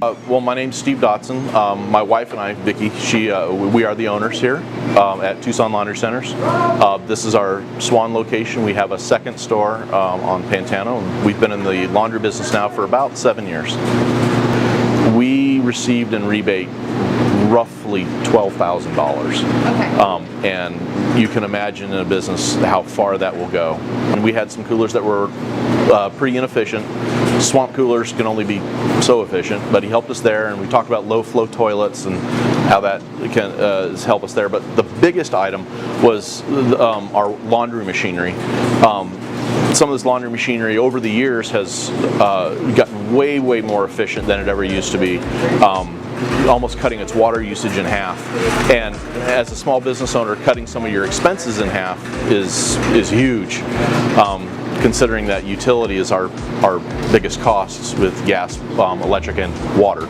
Well, my name's Steve Dotson. My wife and I, Vicki, we are the owners here at Tucson Laundry Centers. This is our Swan location. We have a second store on Pantano, and we've been in the laundry business now for about 7 years. We received in rebate roughly $12,000. Okay. And you can imagine in a business how far that will go. And we had some coolers that were pretty inefficient. Swamp coolers can only be so efficient, but he helped us there, and we talked about low flow toilets and how that can help us there. But the biggest item was our laundry machinery. Some of this laundry machinery over the years has gotten way more efficient than it ever used to be. Almost cutting its water usage in half. And as a small business owner, cutting some of your expenses in half is huge, considering that utility is our biggest costs with gas, electric, and water.